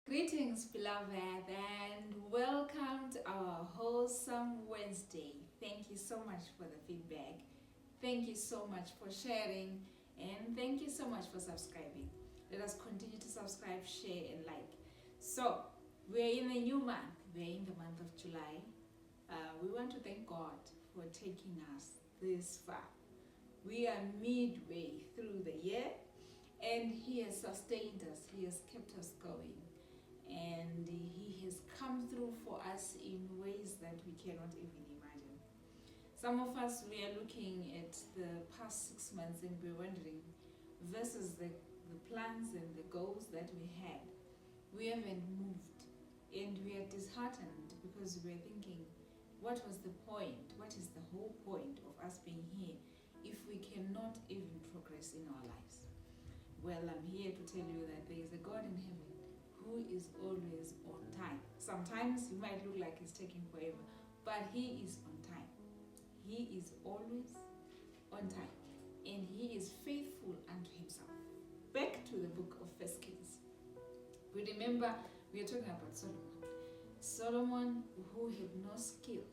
Greetings, beloved, and welcome to our Wholesome Wednesday. Thank you so much for the feedback. Thank you so much for sharing, and thank you so much for subscribing. Let us continue to subscribe, share, and like. So, we're in a new month. We're in the month of July. We want to thank God for taking us this far. We are midway through the year, and He has sustained us. He has kept us going. And He has come through for us in ways that we cannot even imagine. Some of us, we are looking at the past 6 months and we're wondering, versus the plans and the goals that we had, we haven't moved. And we are disheartened because we're thinking, what was the point? What is the whole point of us being here if we cannot even progress in our lives? Well, I'm here to tell you that there is a God in heaven who is always on time. Sometimes it might look like He's taking forever, but He is on time. He is always on time, and He is faithful unto Himself. Back to the book of First Kings. We remember we are talking about Solomon. Solomon who had no skill.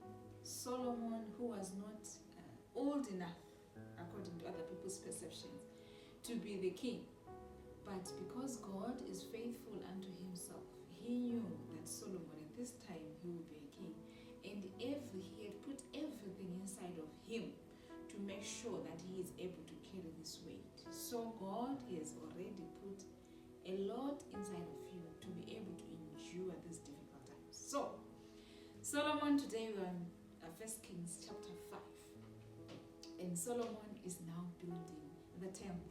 Solomon who was not old enough, according to other people's perceptions, to be the king. But because God is faithful unto Himself, He knew that Solomon at this time he would be a king. And He had put everything inside of him to make sure that he is able to carry this weight. So God has already put a lot inside of you to be able to endure these difficult times. So, Solomon, today we're on 1 Kings chapter 5. And Solomon is now building the temple.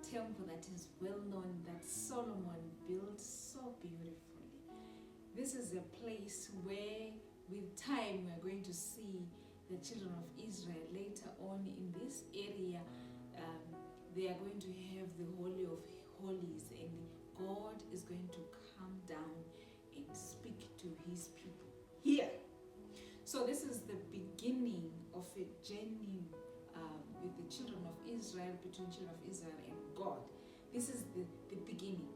The temple that is well known, that Solomon built so beautifully. This is a place where with time we are going to see the children of Israel later on in this area. They are going to have the Holy of Holies, and God is going to come down and speak to His people here. So this is the beginning of a journey with the children of Israel, between children of Israel and God. This is the beginning.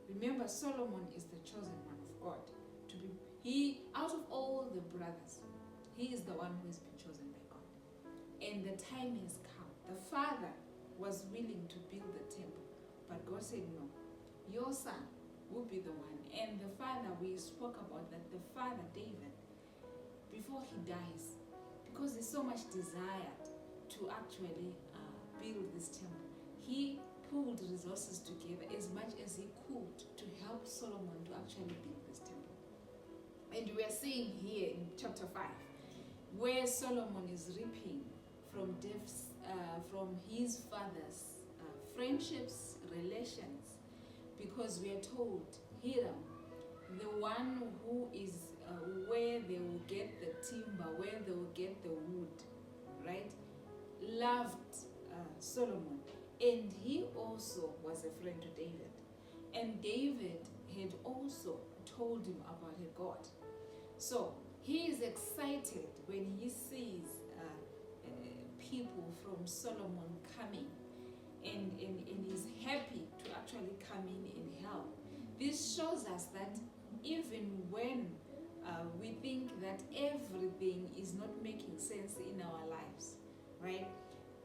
Remember, Solomon is the chosen one of God. Out of all the brothers, he is the one who has been chosen by God. And the time has come. The father was willing to build the temple, but God said, no, your son will be the one. And the father, we spoke about that, the father, David, before he dies, because he so much desired to actually build this temple, he pulled resources together as much as he could to help Solomon to actually build this temple. And we are seeing here in chapter 5 where Solomon is reaping from his father's friendships, relations, because we are told Hiram, the one who is where they will get the timber, where they will get the wood, right, loved Solomon, and he also was a friend to David. And David had also told him about a God. So he is excited when he sees people from Solomon coming, and is happy to actually come in and help. This shows us that even when we think that everything is not making sense in our lives, right?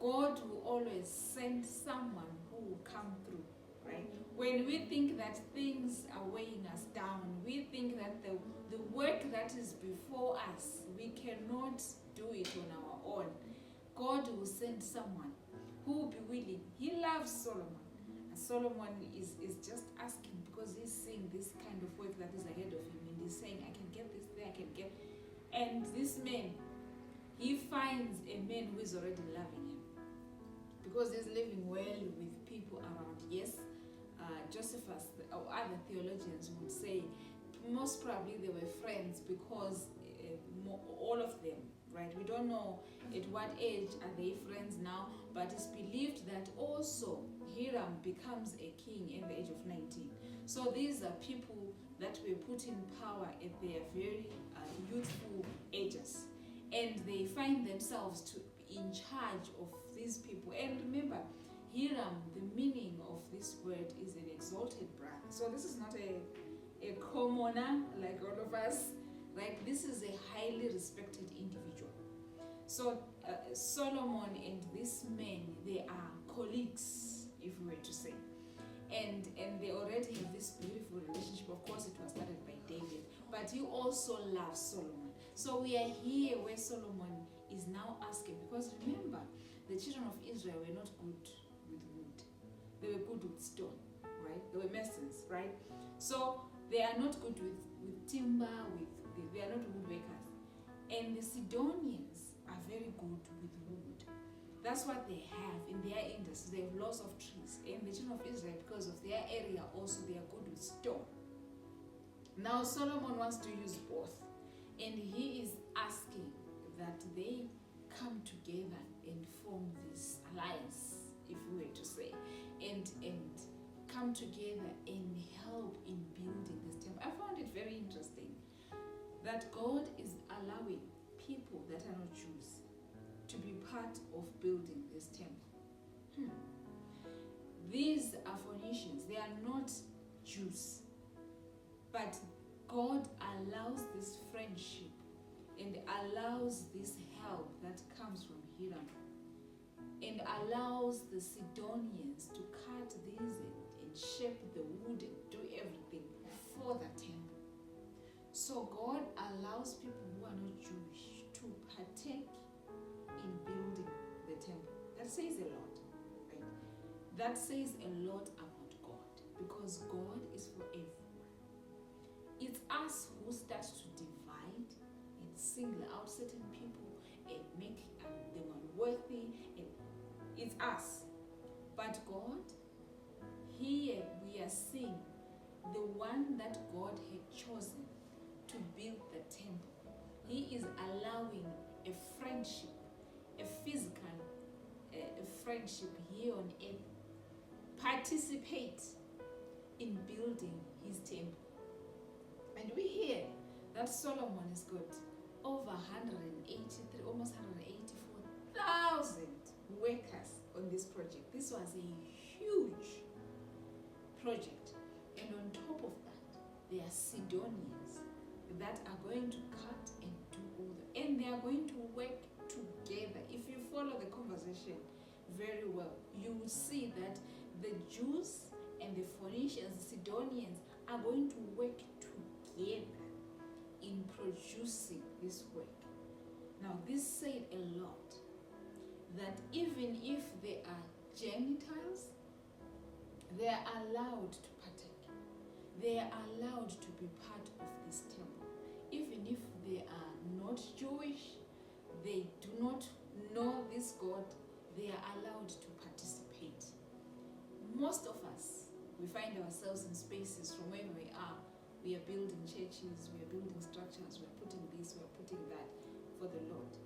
God will always send someone who will come through, right? When we think that things are weighing us down, we think that the work that is before us, we cannot do it on our own. God will send someone who will be willing. He loves Solomon. And Solomon is just asking because he's seeing this kind of work that is ahead of him, and he's saying, I can get this there, I can get. And this man, he finds a man who is already loving him, because he's living well with people around. Yes, Josephus or other theologians would say most probably they were friends, because all of them, right? We don't know at what age are they friends now, but it's believed that also Hiram becomes a king at the age of 19. So these are people that were put in power at their very youthful ages, and they find themselves in charge of these people. And remember, Hiram, the meaning of this word is an exalted brother. So this is not a commoner like all of us, right? This is a highly respected individual. So Solomon and this man, they are colleagues, if we were to say. And they already have this beautiful relationship. Of course, it was started by David, but he also loves Solomon. So we are here where Solomon is now asking, because remember, the children of Israel were not good with wood. They were good with stone, right? They were masons, right? So they are not good with timber, they are not woodworkers. And the Sidonians are very good with wood. That's what they have in their industry. They have lots of trees. And the children of Israel, because of their area also, they are good with stone. Now Solomon wants to use both. And he is asking that they come together and form this alliance, if we were to say, and come together and help in building this temple. I found it very interesting that God is allowing people that are not Jews to be part of building this temple. These are Phoenicians, they are not Jews, but God allows this friendship and allows this help that comes from Hiram, and allows the Sidonians to cut these and shape the wood and do everything for the temple. So God allows people who are not Jewish to partake in building the temple. That says a lot, right? That says a lot about God, because God is for everyone. It's us who start to divide and single out certain people and make them unworthy. And it's us. But God, here we are seeing the one that God had chosen to build the temple. He is allowing a friendship, a physical a friendship here on earth, participate in building his temple. And we hear that Solomon has got over 183, almost 184,000 workers on this project. This was a huge project. And on top of that, there are Sidonians that are going to cut and do all and they are going to work together. If you follow the conversation very well, you will see that the Jews and the Phoenicians, the Sidonians, are going to work together in producing this work. Now, this said a lot, that even if they are Gentiles, they are allowed to partake. They are allowed to be part of this temple. Even if they are not Jewish, they do not know this God, they are allowed to participate. Most of us, we find ourselves in spaces from wherever we are. We are building churches, we are building structures, we are putting this, we are putting that for the Lord.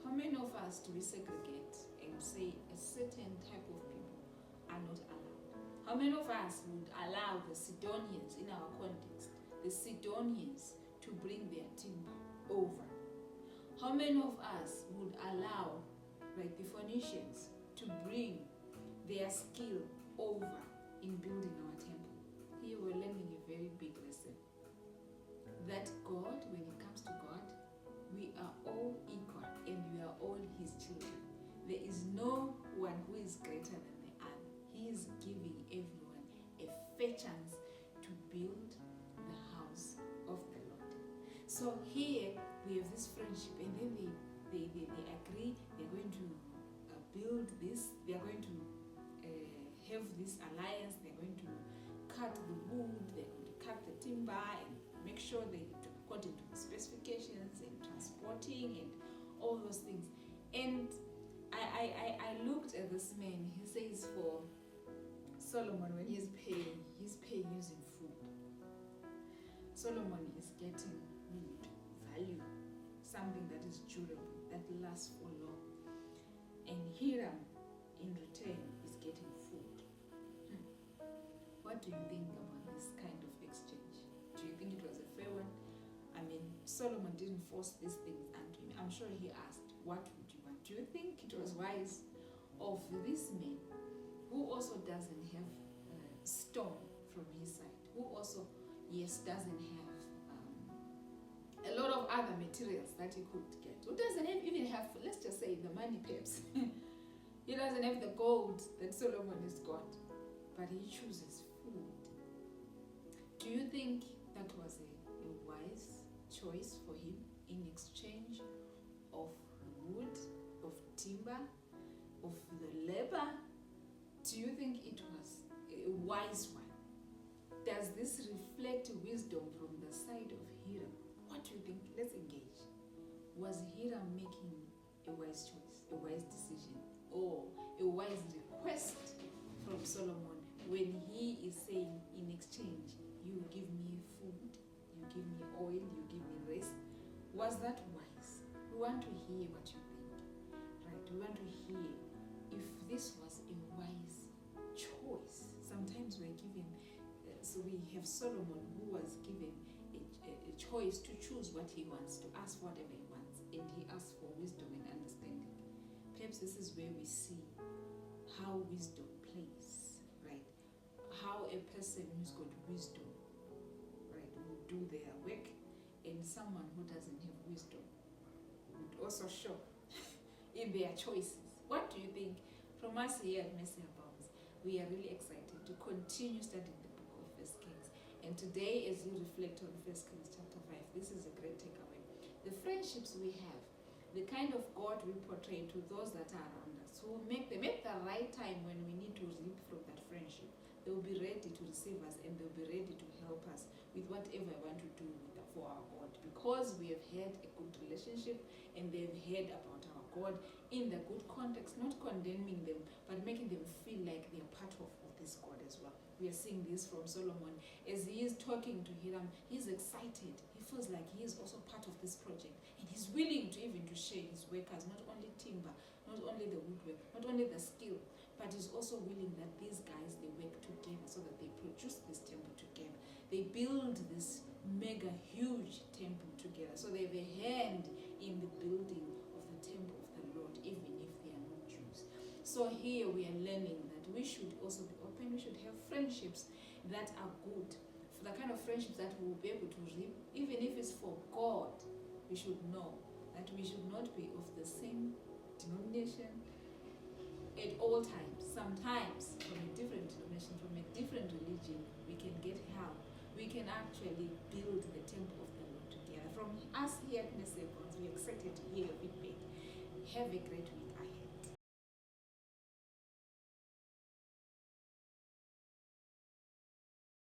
How many of us do we segregate and say a certain type of people are not allowed? How many of us would allow the Sidonians in our context, the Sidonians, to bring their timber over? How many of us would allow, like the Phoenicians, to bring their skill over in building our temple? Here we're learning a very big lesson. That God, when it comes to God, we are all equal and we are all his children. There is no one who is greater than the other. He is giving everyone a fair chance to build the house of the Lord. So here we have this friendship, and then they agree they're going to build this, they're going to have this alliance, they're going to cut the wood, they're going to cut the timber and make sure they according to the specifications and transporting and all those things. And I looked at this man. He says for Solomon, when he's paying using food. Solomon is getting wood, value, something that is durable, that lasts for long. And Hiram, in return, is getting food. What do you think about this kind of exchange? Do you think it was a fair one? I mean, Solomon didn't force these things onto him. I'm sure he asked, what would you want? Do you think it was wise of this man, who doesn't have stone from his side, who also, yes, doesn't have a lot of other materials that he could get, who doesn't even have, let's just say, the money perhaps. He doesn't have the gold that Solomon has got, but he chooses food. Do you think that was a wise choice for him in exchange of wood, of timber, of the labor? Do you think it was a wise one? Does this reflect wisdom from the side of Hiram? What do you think? Let's engage. Was Hiram making a wise choice, a wise decision, or a wise request from Solomon when he is saying, in exchange, you give me food, you give me oil, you give me rest? Was that wise? We want to hear what you think, right? We want to hear if this was a wise choice. Sometimes we're given, so we have Solomon who was given a choice to choose what he wants, to ask whatever he wants, and he asked for wisdom and understanding. Perhaps this is where we see how wisdom plays, right? How a person who's got wisdom, right, will do their work, and someone who doesn't have wisdom would also show in their choices. What do you think? From us here at Mercy Abounds, we are really excited to continue studying the book of 1 Kings. And today, as you reflect on 1 Kings chapter 5, this is a great takeaway. The friendships we have, the kind of God we portray to those that are around us, who will make them at the right time when we need to reap from that friendship. They will be ready to receive us, and they'll be ready to help us with whatever I want to do for our God, because we have had a good relationship and they've heard about our God in the good context, not condemning them, but making them feel like they're part of this God as well. We are seeing this from Solomon. As he is talking to Hiram, he's excited. He feels like he is also part of this project, and he's willing to even to share his workers, not only timber, not only the woodwork, not only the skill, but he's also willing that these guys, they work together so that they produce this temple together. They build this mega huge temple together, so they have a hand in the building of the temple of the Lord, even if they are not Jews. So here we are learning that we should also be open. We should have friendships that are good, for the kind of friendships that we will be able to reap, even if it's for God. We should know that we should not be of the same denomination at all times. Sometimes from a different denomination, from a different religion, we can get help. We can actually build the temple of the Lord together. From us here at Mercy Abounds, we're excited to hear your feedback. Have a great week.